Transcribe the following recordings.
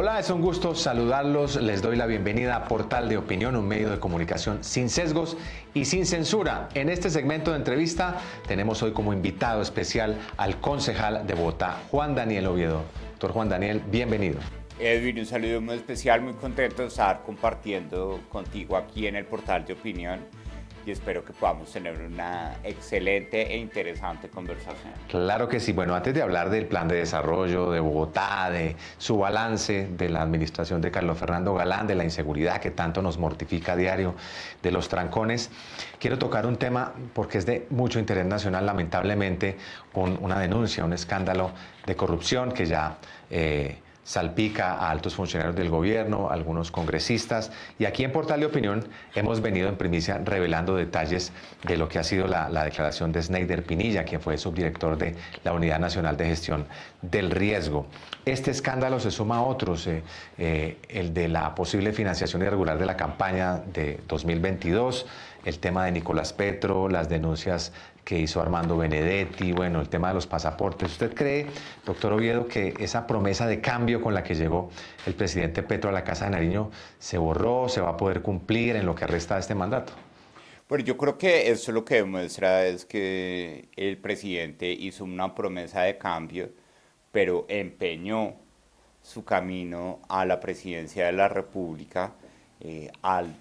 Hola, es un gusto saludarlos. Les doy la bienvenida a Portal de Opinión, un medio de comunicación sin sesgos y sin censura. En este segmento de entrevista tenemos hoy como invitado especial al concejal de Bogotá, Juan Daniel Oviedo. Doctor Juan Daniel, bienvenido. Edwin, un saludo muy especial, muy contento de estar compartiendo contigo aquí en el Portal de Opinión y espero que podamos tener una excelente e interesante conversación. Claro que sí. Bueno, antes de hablar del plan de desarrollo de Bogotá, de su balance, de la administración de Carlos Fernando Galán, de la inseguridad que tanto nos mortifica a diario, de los trancones, quiero tocar un tema porque es de mucho interés nacional, lamentablemente, una denuncia, un escándalo de corrupción que ya salpica a altos funcionarios del gobierno, a algunos congresistas, y aquí en Portal de Opinión hemos venido en primicia revelando detalles de lo que ha sido la declaración de Sneider Pinilla, quien fue subdirector de la Unidad Nacional de Gestión del Riesgo. Este escándalo se suma a otros, el de la posible financiación irregular de la campaña de 2022, el tema de Nicolás Petro, las denuncias que hizo Armando Benedetti, bueno, el tema de los pasaportes. ¿Usted cree, doctor Oviedo, que esa promesa de cambio con la que llegó el presidente Petro a la Casa de Nariño se borró, se va a poder cumplir en lo que resta de este mandato? Bueno, yo creo que eso lo que demuestra es que el presidente hizo una promesa de cambio, pero empeñó su camino a la presidencia de la República al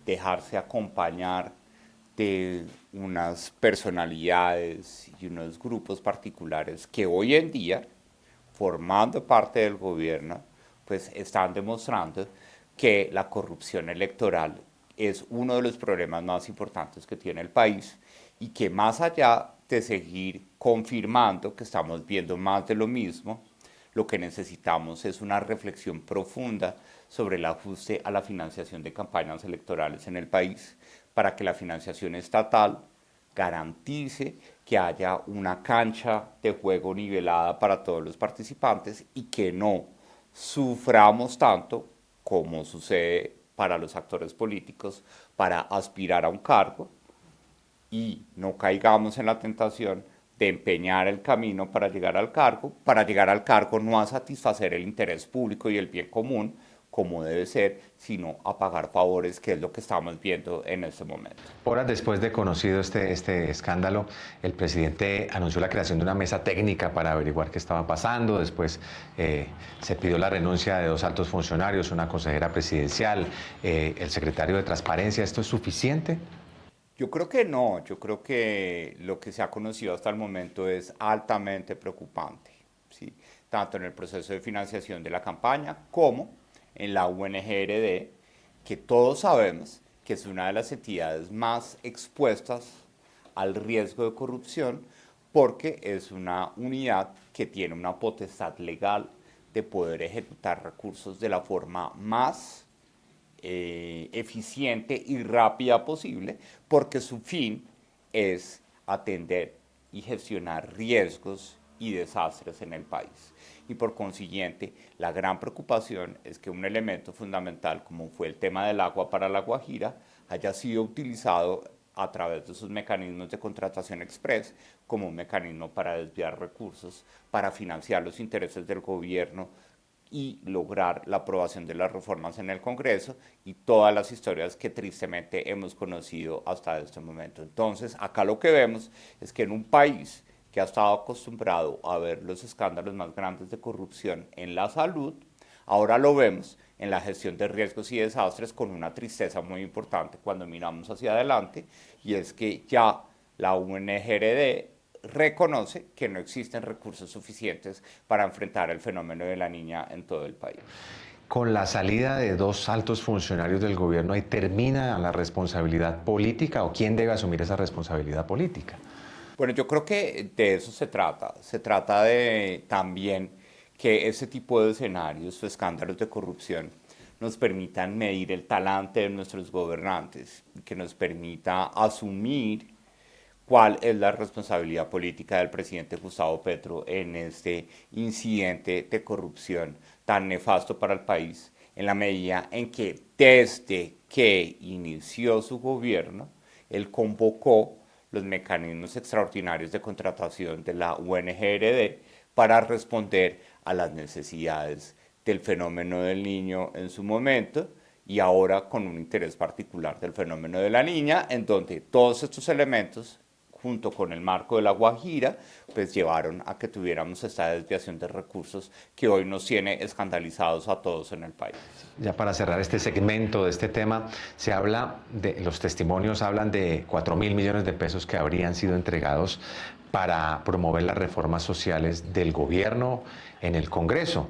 dejarse acompañar de unas personalidades y unos grupos particulares que hoy en día, formando parte del gobierno, pues están demostrando que la corrupción electoral es uno de los problemas más importantes que tiene el país y que más allá de seguir confirmando que estamos viendo más de lo mismo, lo que necesitamos es una reflexión profunda sobre el ajuste a la financiación de campañas electorales en el país para que la financiación estatal garantice que haya una cancha de juego nivelada para todos los participantes y que no suframos tanto como sucede para los actores políticos para aspirar a un cargo y no caigamos en la tentación de empeñar el camino para llegar al cargo no a satisfacer el interés público y el bien común, como debe ser, sino a pagar favores, que es lo que estamos viendo en este momento. Horas después de conocido este escándalo, el presidente anunció la creación de una mesa técnica para averiguar qué estaba pasando. Después se pidió la renuncia de dos altos funcionarios, una consejera presidencial, el secretario de Transparencia. ¿Esto es suficiente? Yo creo que no, yo creo que lo que se ha conocido hasta el momento es altamente preocupante, ¿sí? Tanto en el proceso de financiación de la campaña como en la UNGRD, que todos sabemos que es una de las entidades más expuestas al riesgo de corrupción porque es una unidad que tiene una potestad legal de poder ejecutar recursos de la forma más eficiente y rápida posible, porque su fin es atender y gestionar riesgos y desastres en el país. Y por consiguiente, la gran preocupación es que un elemento fundamental, como fue el tema del agua para La Guajira, haya sido utilizado a través de sus mecanismos de contratación express como un mecanismo para desviar recursos, para financiar los intereses del gobierno y lograr la aprobación de las reformas en el Congreso y todas las historias que tristemente hemos conocido hasta este momento. Entonces, acá lo que vemos es que en un país que ha estado acostumbrado a ver los escándalos más grandes de corrupción en la salud, ahora lo vemos en la gestión de riesgos y desastres con una tristeza muy importante cuando miramos hacia adelante, y es que ya la UNGRD reconoce que no existen recursos suficientes para enfrentar el fenómeno de la niña en todo el país. Con la salida de dos altos funcionarios del gobierno, ¿ahí termina la responsabilidad política o quién debe asumir esa responsabilidad política? Bueno, yo creo que de eso se trata. Se trata de también que ese tipo de escenarios o escándalos de corrupción nos permitan medir el talante de nuestros gobernantes, que nos permita asumir cuál es la responsabilidad política del presidente Gustavo Petro en este incidente de corrupción tan nefasto para el país, en la medida en que desde que inició su gobierno, él convocó los mecanismos extraordinarios de contratación de la UNGRD para responder a las necesidades del fenómeno del niño en su momento y ahora con un interés particular del fenómeno de la niña, en donde todos estos elementos, junto con el marco de La Guajira, pues llevaron a que tuviéramos esta desviación de recursos que hoy nos tiene escandalizados a todos en el país. Ya para cerrar este segmento de este tema, se habla de, los testimonios hablan de 4.000 millones de pesos que habrían sido entregados para promover las reformas sociales del gobierno en el Congreso.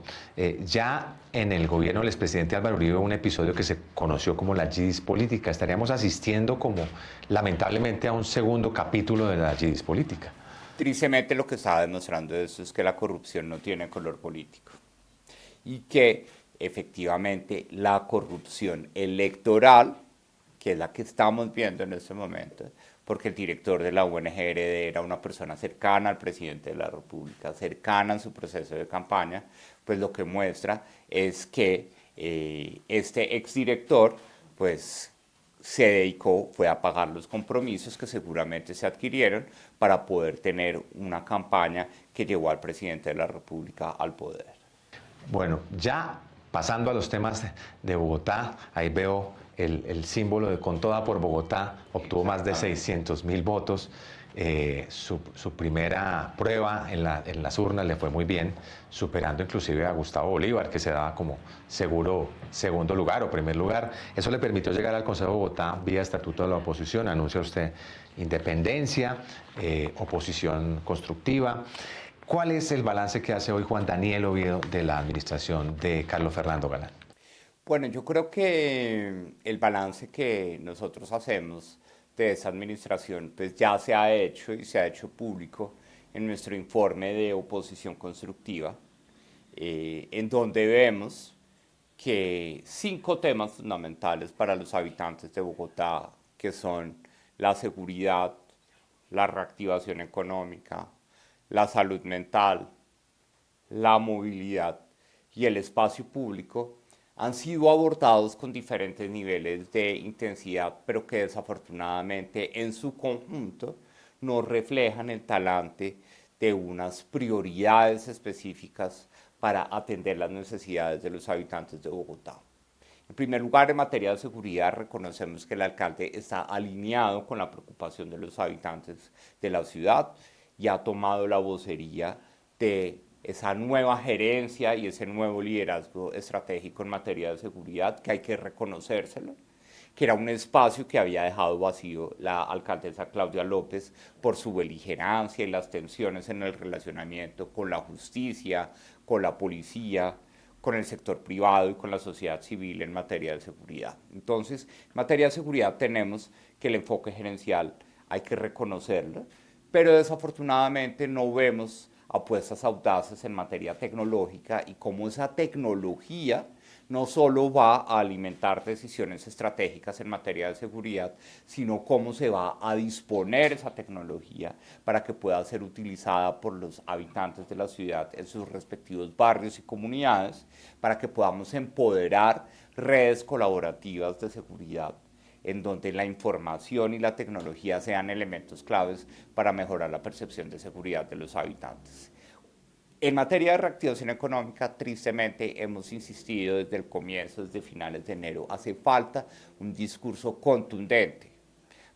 Ya en el gobierno del expresidente Álvaro Uribe un episodio que se conoció como la GIDIS política. Estaríamos asistiendo como lamentablemente a un segundo capítulo de la GIDIS política. Tristemente lo que está demostrando esto es que la corrupción no tiene color político y que efectivamente la corrupción electoral, que es la que estamos viendo en este momento, porque el director de la ONG era una persona cercana al presidente de la República, cercana en su proceso de campaña, pues lo que muestra es que este exdirector pues se dedicó, fue a pagar los compromisos que seguramente se adquirieron para poder tener una campaña que llevó al presidente de la República al poder. Bueno, ya pasando a los temas de Bogotá, ahí veo el símbolo de Con Toda por Bogotá, obtuvo más de 600.000 votos. Su primera prueba en las urnas le fue muy bien, superando inclusive a Gustavo Bolívar, que se daba como seguro segundo lugar o primer lugar. Eso le permitió llegar al Consejo de Bogotá vía estatuto de la oposición. Anuncia usted independencia, oposición constructiva. ¿Cuál es el balance que hace hoy Juan Daniel Oviedo de la administración de Carlos Fernando Galán? Bueno, yo creo que el balance que nosotros hacemos de esa administración pues ya se ha hecho y se ha hecho público en nuestro informe de oposición constructiva, en donde vemos que 5 temas fundamentales para los habitantes de Bogotá, que son la seguridad, la reactivación económica, la salud mental, la movilidad y el espacio público, han sido abordados con diferentes niveles de intensidad, pero que desafortunadamente en su conjunto no reflejan el talante de unas prioridades específicas para atender las necesidades de los habitantes de Bogotá. En primer lugar, en materia de seguridad, reconocemos que el alcalde está alineado con la preocupación de los habitantes de la ciudad y ha tomado la vocería de esa nueva gerencia y ese nuevo liderazgo estratégico en materia de seguridad, que hay que reconocérselo, que era un espacio que había dejado vacío la alcaldesa Claudia López por su beligerancia y las tensiones en el relacionamiento con la justicia, con la policía, con el sector privado y con la sociedad civil en materia de seguridad. Entonces, en materia de seguridad tenemos que el enfoque gerencial hay que reconocerlo, pero desafortunadamente no vemos apuestas audaces en materia tecnológica y cómo esa tecnología no solo va a alimentar decisiones estratégicas en materia de seguridad, sino cómo se va a disponer esa tecnología para que pueda ser utilizada por los habitantes de la ciudad en sus respectivos barrios y comunidades, para que podamos empoderar redes colaborativas de seguridad en donde la información y la tecnología sean elementos claves para mejorar la percepción de seguridad de los habitantes. En materia de reactivación económica, tristemente hemos insistido desde el comienzo, desde finales de enero, hace falta un discurso contundente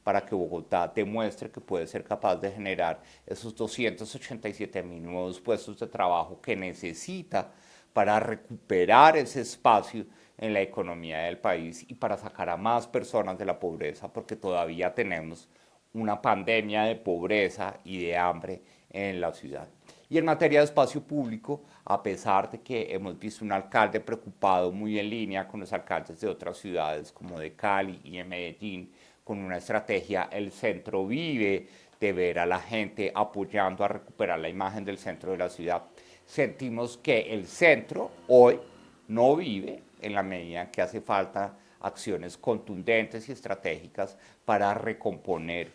para que Bogotá demuestre que puede ser capaz de generar esos 287.000 nuevos puestos de trabajo que necesita para recuperar ese espacio en la economía del país y para sacar a más personas de la pobreza, porque todavía tenemos una pandemia de pobreza y de hambre en la ciudad. Y en materia de espacio público, a pesar de que hemos visto un alcalde preocupado muy en línea con los alcaldes de otras ciudades como de Cali y de Medellín, con una estrategia El Centro Vive, de ver a la gente apoyando a recuperar la imagen del centro de la ciudad, sentimos que el centro hoy no vive en la medida que hace falta acciones contundentes y estratégicas para recomponer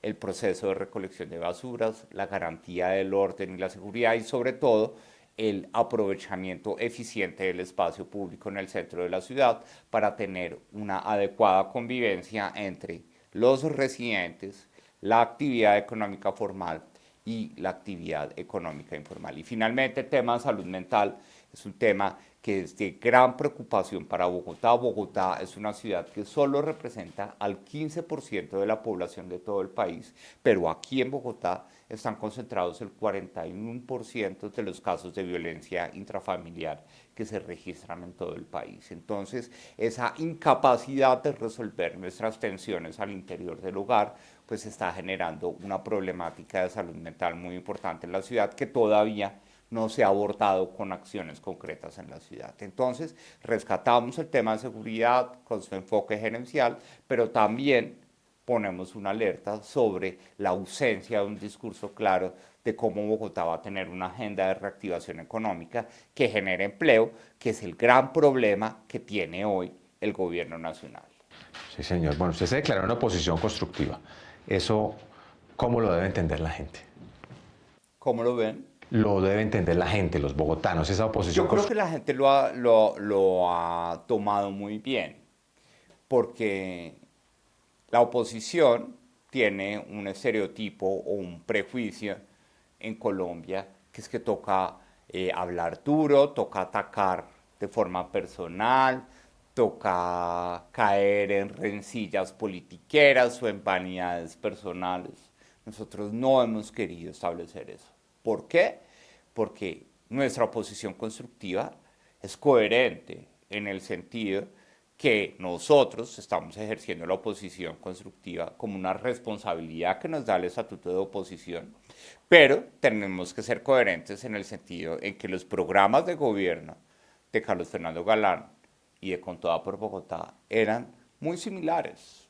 el proceso de recolección de basuras, la garantía del orden y la seguridad y sobre todo el aprovechamiento eficiente del espacio público en el centro de la ciudad para tener una adecuada convivencia entre los residentes, la actividad económica formal y la actividad económica informal. Y finalmente, el tema de salud mental es un tema que es de gran preocupación para Bogotá. Bogotá es una ciudad que solo representa al 15% de la población de todo el país, pero aquí en Bogotá están concentrados el 41% de los casos de violencia intrafamiliar que se registran en todo el país. Entonces, esa incapacidad de resolver nuestras tensiones al interior del hogar, pues está generando una problemática de salud mental muy importante en la ciudad que todavía no se ha abordado con acciones concretas en la ciudad. Entonces, rescatamos el tema de seguridad con su enfoque gerencial, pero también ponemos una alerta sobre la ausencia de un discurso claro de cómo Bogotá va a tener una agenda de reactivación económica que genere empleo, que es el gran problema que tiene hoy el gobierno nacional. Sí, señor. Bueno, usted se declaró en oposición constructiva. Eso, ¿cómo lo debe entender la gente? ¿Cómo lo ven? Lo debe entender la gente, los bogotanos, esa oposición Yo creo que la gente lo ha tomado muy bien, porque la oposición tiene un estereotipo o un prejuicio en Colombia, que es que toca hablar duro, toca atacar de forma personal, toca caer en rencillas politiqueras o en vanidades personales. Nosotros no hemos querido establecer eso. ¿Por qué? Porque nuestra oposición constructiva es coherente en el sentido que nosotros estamos ejerciendo la oposición constructiva como una responsabilidad que nos da el estatuto de oposición, pero tenemos que ser coherentes en el sentido en que los programas de gobierno de Carlos Fernando Galán y de Con Toda por Bogotá eran muy similares,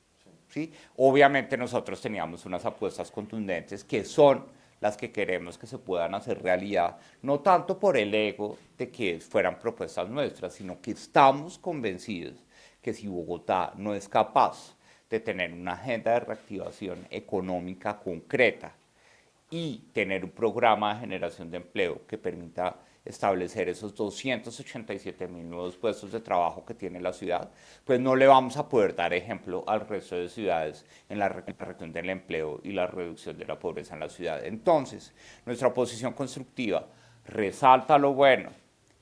¿sí? Obviamente nosotros teníamos unas apuestas contundentes que son las que queremos que se puedan hacer realidad, no tanto por el ego de que fueran propuestas nuestras, sino que estamos convencidos que si Bogotá no es capaz de tener una agenda de reactivación económica concreta y tener un programa de generación de empleo que permita establecer esos 287.000 nuevos puestos de trabajo que tiene la ciudad, pues no le vamos a poder dar ejemplo al resto de ciudades en la recuperación del empleo y la reducción de la pobreza en la ciudad. Entonces, nuestra posición constructiva resalta lo bueno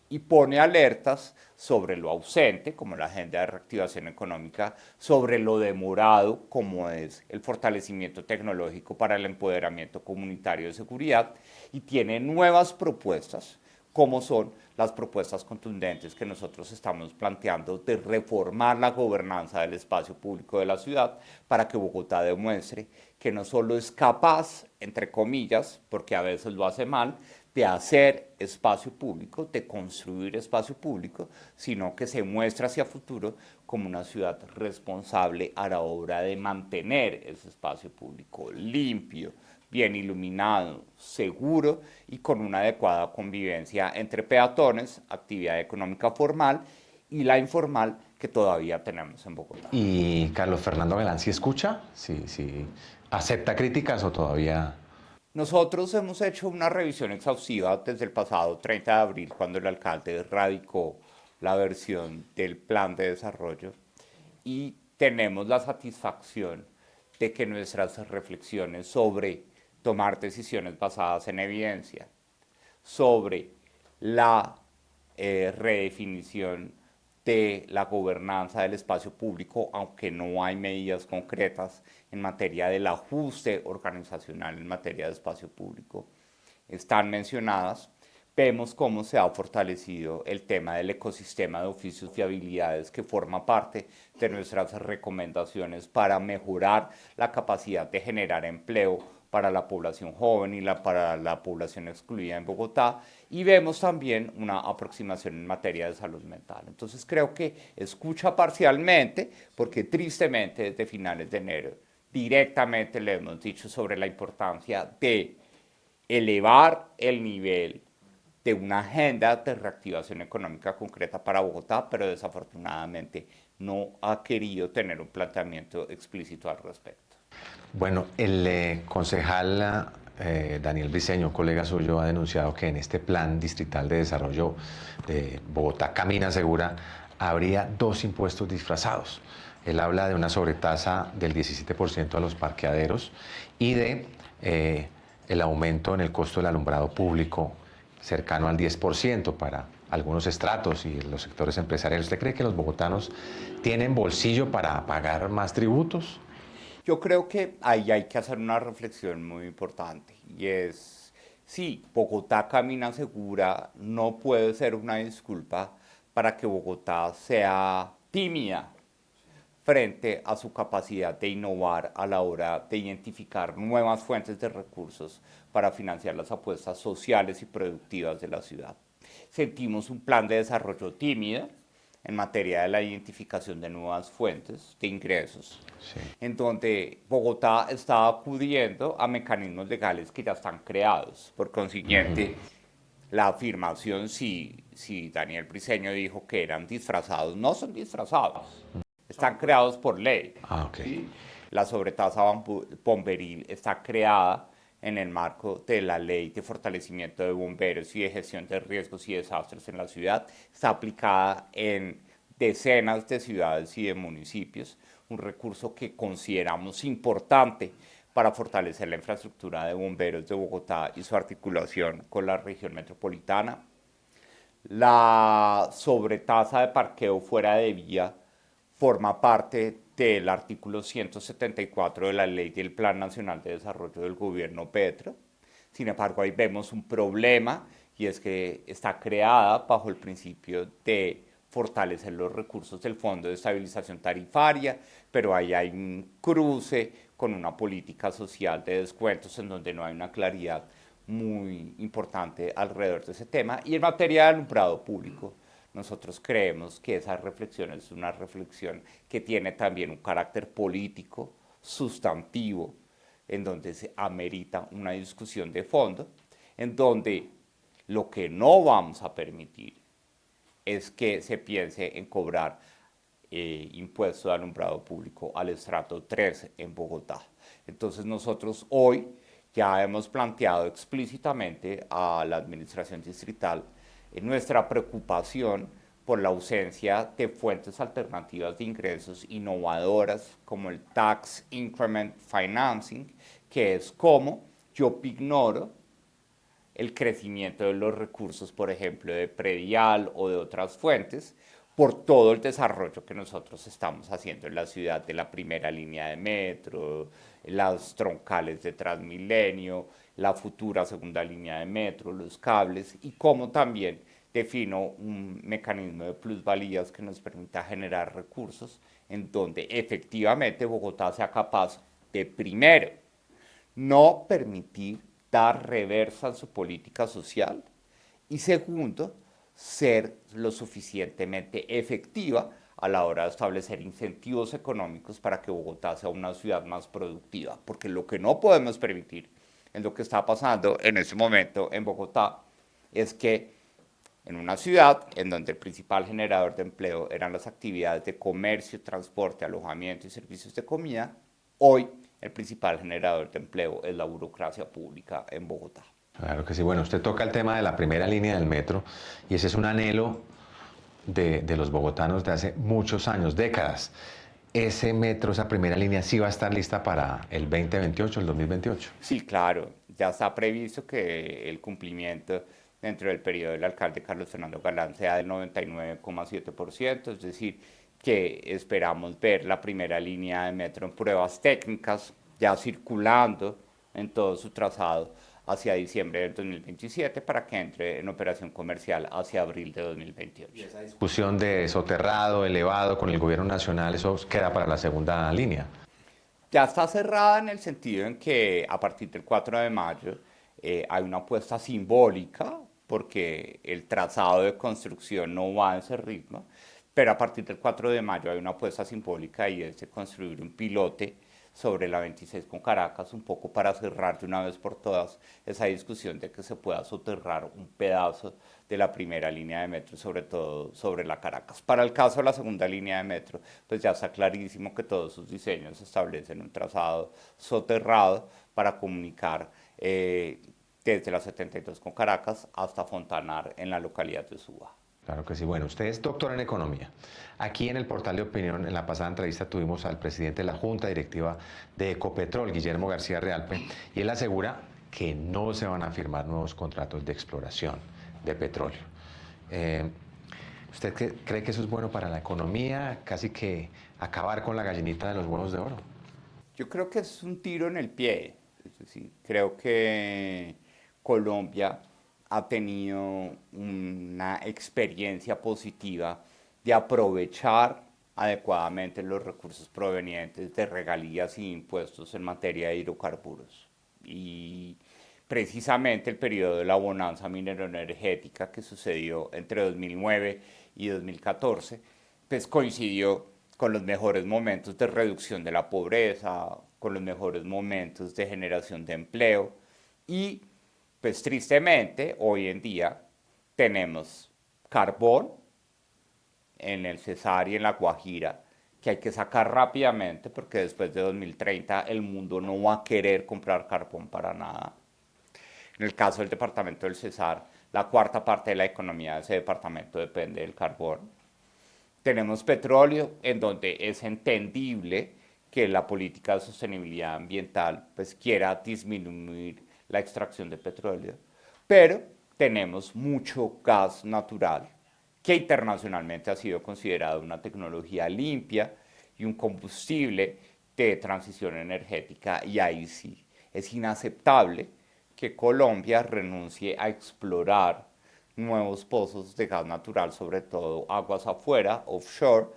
y pone alertas sobre lo ausente, como la agenda de reactivación económica, sobre lo demorado, como es el fortalecimiento tecnológico para el empoderamiento comunitario de seguridad, y tiene nuevas propuestas, como son las propuestas contundentes que nosotros estamos planteando de reformar la gobernanza del espacio público de la ciudad para que Bogotá demuestre que no solo es capaz, entre comillas, porque a veces lo hace mal, de hacer espacio público, de construir espacio público, sino que se muestra hacia futuro como una ciudad responsable a la hora de mantener ese espacio público limpio, bien iluminado, seguro y con una adecuada convivencia entre peatones, actividad económica formal y la informal que todavía tenemos en Bogotá. ¿Y Carlos Fernando Galán sí escucha? ¿Sí acepta críticas o todavía...? Nosotros hemos hecho una revisión exhaustiva desde el pasado 30 de abril, cuando el alcalde radicó la versión del plan de desarrollo, y tenemos la satisfacción de que nuestras reflexiones sobre tomar decisiones basadas en evidencia, sobre la redefinición de la gobernanza del espacio público, aunque no hay medidas concretas en materia del ajuste organizacional en materia de espacio público, están mencionadas. Vemos cómo se ha fortalecido el tema del ecosistema de oficios y habilidades que forma parte de nuestras recomendaciones para mejorar la capacidad de generar empleo para la población joven y para la población excluida en Bogotá, y vemos también una aproximación en materia de salud mental. Entonces creo que escucha parcialmente, porque tristemente desde finales de enero directamente le hemos dicho sobre la importancia de elevar el nivel de una agenda de reactivación económica concreta para Bogotá, pero desafortunadamente no ha querido tener un planteamiento explícito al respecto. Bueno, el concejal Daniel Briceño, colega suyo, ha denunciado que en este plan distrital de desarrollo de Bogotá Camina Segura habría dos impuestos disfrazados. Él habla de una sobretasa del 17% a los parqueaderos y de el aumento en el costo del alumbrado público cercano al 10% para algunos estratos y los sectores empresariales. ¿Usted cree que los bogotanos tienen bolsillo para pagar más tributos? Yo creo que ahí hay que hacer una reflexión muy importante y es, sí, Bogotá camina segura no puede ser una disculpa para que Bogotá sea tímida frente a su capacidad de innovar a la hora de identificar nuevas fuentes de recursos para financiar las apuestas sociales y productivas de la ciudad. Sentimos un plan de desarrollo tímido en materia de la identificación de nuevas fuentes de ingresos, Sí. en donde Bogotá está acudiendo a mecanismos legales que ya están creados. Por consiguiente, la afirmación, si Daniel Briceño dijo que eran disfrazados, no son disfrazados, están creados por ley. Ah, ok. ¿Sí? La sobretasa bomberil está creada en el marco de la ley de fortalecimiento de bomberos y de gestión de riesgos y desastres en la ciudad. Está aplicada en decenas de ciudades y de municipios, un recurso que consideramos importante para fortalecer la infraestructura de bomberos de Bogotá y su articulación con la región metropolitana. La sobretasa de parqueo fuera de vía forma parte del artículo 174 de la Ley del Plan Nacional de Desarrollo del Gobierno Petro. Sin embargo, ahí vemos un problema y es que está creada bajo el principio de fortalecer los recursos del Fondo de Estabilización Tarifaria, pero ahí hay un cruce con una política social de descuentos en donde no hay una claridad muy importante alrededor de ese tema. Y en materia de alumbrado público, nosotros creemos que esa reflexión es una reflexión que tiene también un carácter político, sustantivo, en donde se amerita una discusión de fondo, en donde lo que no vamos a permitir es que se piense en cobrar impuesto de alumbrado público al estrato 3 en Bogotá. Entonces nosotros hoy ya hemos planteado explícitamente a la administración distrital nuestra preocupación por la ausencia de fuentes alternativas de ingresos innovadoras como el Tax Increment Financing, que es como yo ignoro el crecimiento de los recursos, por ejemplo, de predial o de otras fuentes, por todo el desarrollo que nosotros estamos haciendo en la ciudad de la primera línea de metro, las troncales de Transmilenio, la futura segunda línea de metro, los cables, y cómo también defino un mecanismo de plusvalías que nos permita generar recursos en donde efectivamente Bogotá sea capaz de, primero, no permitir dar reversa en su política social y segundo, ser lo suficientemente efectiva a la hora de establecer incentivos económicos para que Bogotá sea una ciudad más productiva, porque lo que no podemos permitir en lo que está pasando en este momento en Bogotá es que en una ciudad en donde el principal generador de empleo eran las actividades de comercio, transporte, alojamiento y servicios de comida, hoy el principal generador de empleo es la burocracia pública en Bogotá. Claro que sí. Bueno, usted toca el tema de la primera línea del metro y ese es un anhelo de los bogotanos de hace muchos años, décadas. Ese metro, esa primera línea, sí va a estar lista para el 2028, el 2028. Sí, claro, ya está previsto que el cumplimiento dentro del periodo del alcalde Carlos Fernando Galán sea del 99,7%, es decir, que esperamos ver la primera línea de metro en pruebas técnicas, ya circulando en todo su trazado hacia diciembre del 2027 para que entre en operación comercial hacia abril de 2028. Y esa discusión de soterrado, elevado con el gobierno nacional, eso queda para la segunda línea. Ya está cerrada en el sentido en que a partir del 4 de mayo hay una apuesta simbólica porque el trazado de construcción no va a ese ritmo, pero a partir del 4 de mayo hay una apuesta simbólica y es de construir un pilote sobre la 26 con Caracas, un poco para cerrar de una vez por todas esa discusión de que se pueda soterrar un pedazo de la primera línea de metro, sobre todo sobre la Caracas. Para el caso de la segunda línea de metro, pues ya está clarísimo que todos sus diseños establecen un trazado soterrado para comunicar desde la 72 con Caracas hasta Fontanar en la localidad de Suba. Claro que sí. Bueno, usted es doctor en economía. Aquí en el portal de opinión, en la pasada entrevista tuvimos al presidente de la Junta Directiva de Ecopetrol, Guillermo García Realpe, y él asegura que no se van a firmar nuevos contratos de exploración de petróleo. Eh, ¿Usted cree que eso es bueno para la economía? Casi que acabar con la gallinita de los huevos de oro. Yo creo que es un tiro en el pie. Es decir, creo que Colombia ha tenido una experiencia positiva de aprovechar adecuadamente los recursos provenientes de regalías y impuestos en materia de hidrocarburos. Y precisamente el periodo de la bonanza minero-energética que sucedió entre 2009 y 2014, pues coincidió con los mejores momentos de reducción de la pobreza, con los mejores momentos de generación de empleo y pues tristemente hoy en día tenemos carbón en el Cesar y en la Guajira que hay que sacar rápidamente porque después de 2030 el mundo no va a querer comprar carbón para nada. En el caso del departamento del Cesar, la cuarta parte de la economía de ese departamento depende del carbón. Tenemos petróleo, en donde es entendible que la política de sostenibilidad ambiental pues quiera disminuir la extracción de petróleo, pero tenemos mucho gas natural que internacionalmente ha sido considerado una tecnología limpia y un combustible de transición energética, y ahí sí es inaceptable que Colombia renuncie a explorar nuevos pozos de gas natural, sobre todo aguas afuera, offshore,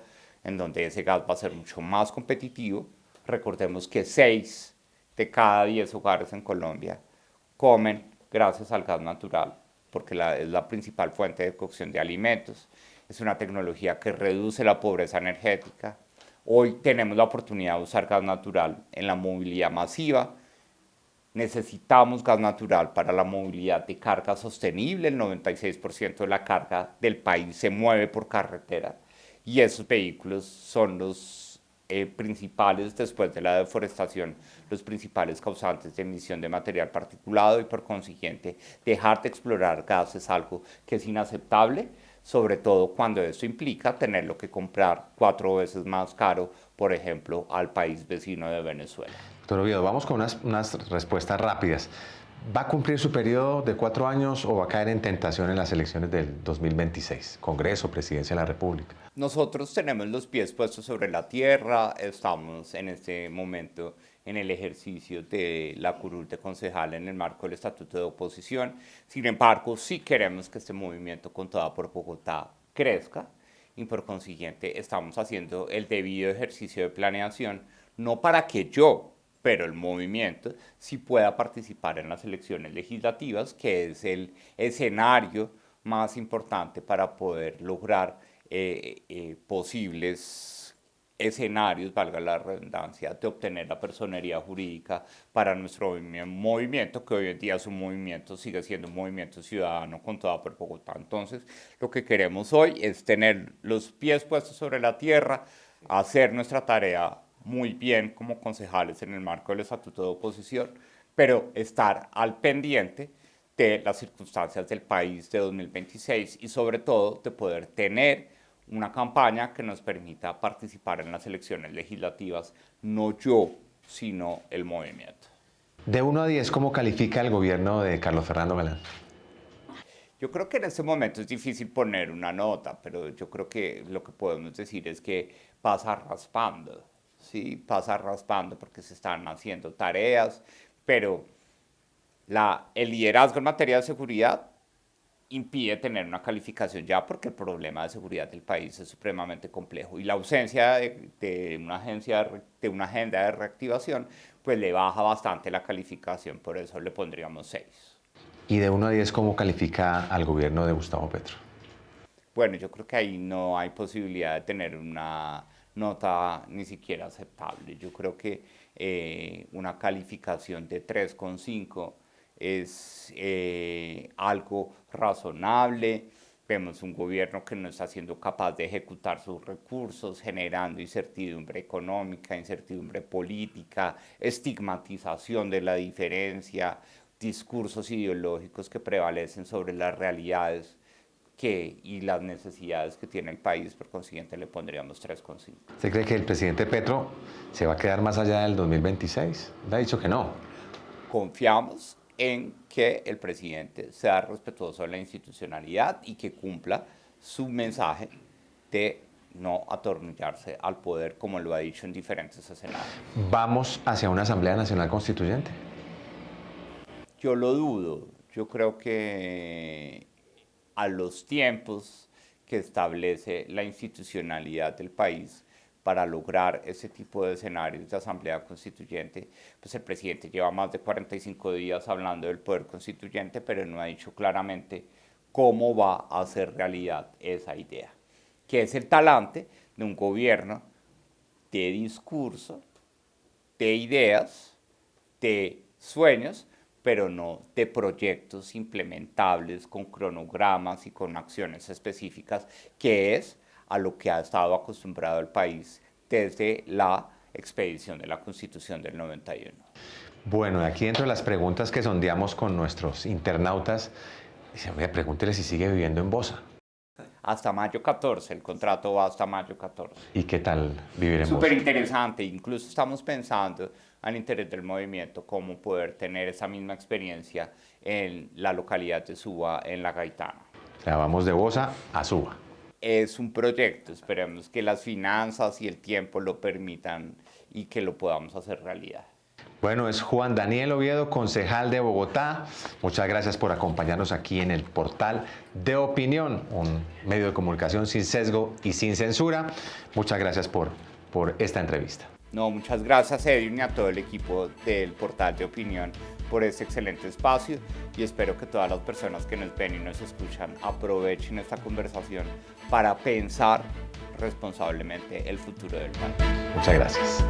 en donde ese gas va a ser mucho más competitivo. Recordemos que 6 de cada 10 hogares en Colombia comen gracias al gas natural, porque es la principal fuente de cocción de alimentos. Es una tecnología que reduce la pobreza energética. Hoy tenemos la oportunidad de usar gas natural en la movilidad masiva. Necesitamos gas natural para la movilidad de carga sostenible. El 96% de la carga del país se mueve por carretera y esos vehículos son los principales, después de la deforestación, los principales causantes de emisión de material particulado, y por consiguiente dejar de explorar gas es algo que es inaceptable, sobre todo cuando esto implica tenerlo que comprar 4 veces más caro, por ejemplo, al país vecino de Venezuela. Doctor Oviedo, vamos con unas respuestas rápidas. ¿Va a cumplir su periodo de 4 años o va a caer en tentación en las elecciones del 2026? Congreso, Presidencia de la República. Nosotros tenemos los pies puestos sobre la tierra, estamos en este momento en el ejercicio de la curul de concejal en el marco del Estatuto de Oposición. Sin embargo, sí queremos que este movimiento Con Toda por Bogotá crezca y por consiguiente estamos haciendo el debido ejercicio de planeación, no para que yo, pero el movimiento sí pueda participar en las elecciones legislativas, que es el escenario más importante para poder lograr posibles escenarios, valga la redundancia, de obtener la personería jurídica para nuestro movimiento, que hoy en día es un movimiento, sigue siendo un movimiento ciudadano Con Toda por Bogotá. Entonces, lo que queremos hoy es tener los pies puestos sobre la tierra, hacer nuestra tarea muy bien como concejales en el marco del Estatuto de Oposición, pero estar al pendiente de las circunstancias del país de 2026 y sobre todo de poder tener una campaña que nos permita participar en las elecciones legislativas, no yo, sino el movimiento. De 1 a 10, ¿cómo califica el gobierno de Carlos Fernando Galán? Yo creo que en este momento es difícil poner una nota, pero yo creo que lo que podemos decir es que pasa raspando, ¿sí? Pasa raspando porque se están haciendo tareas, pero el liderazgo en materia de seguridad impide tener una calificación ya, porque el problema de seguridad del país es supremamente complejo y la ausencia de una agenda de reactivación pues le baja bastante la calificación, por eso le pondríamos 6. Y de 1 a 10, ¿cómo califica al gobierno de Gustavo Petro? Bueno, yo creo que ahí no hay posibilidad de tener una nota ni siquiera aceptable. Yo creo que una calificación de 3,5 es algo razonable. Vemos un gobierno que no está siendo capaz de ejecutar sus recursos, generando incertidumbre económica, incertidumbre política, estigmatización de la diferencia, discursos ideológicos que prevalecen sobre las realidades y las necesidades que tiene el país. Por consiguiente le pondríamos 3,5. ¿Usted cree que el presidente Petro se va a quedar más allá del 2026? Le ha dicho que no. Confiamos en que el presidente sea respetuoso de la institucionalidad y que cumpla su mensaje de no atornillarse al poder, como lo ha dicho en diferentes escenarios. ¿Vamos hacia una Asamblea Nacional Constituyente? Yo lo dudo. Yo creo que a los tiempos que establece la institucionalidad del país para lograr ese tipo de escenarios de asamblea constituyente, pues el presidente lleva más de 45 días hablando del poder constituyente, pero no ha dicho claramente cómo va a hacer realidad esa idea, que es el talante de un gobierno de discurso, de ideas, de sueños, pero no de proyectos implementables con cronogramas y con acciones específicas, que es a lo que ha estado acostumbrado el país desde la expedición de la Constitución del 91. Bueno, aquí dentro de las preguntas que sondeamos con nuestros internautas, dice, oye, pregúntele si sigue viviendo en Bosa. Hasta mayo 14, el contrato va hasta mayo 14. ¿Y qué tal vivir en Súper Bosa? interesante, incluso estamos pensando al interés del movimiento cómo poder tener esa misma experiencia en la localidad de Suba, en La Gaitana. O sea, vamos de Bosa a Suba. Es un proyecto, esperemos que las finanzas y el tiempo lo permitan y que lo podamos hacer realidad. Bueno, es Juan Daniel Oviedo, concejal de Bogotá. Muchas gracias por acompañarnos aquí en el portal de opinión, un medio de comunicación sin sesgo y sin censura. Muchas gracias por esta entrevista. No, muchas gracias Edwin y a todo el equipo del portal de opinión por este excelente espacio y espero que todas las personas que nos ven y nos escuchan aprovechen esta conversación para pensar responsablemente el futuro del país. Muchas gracias.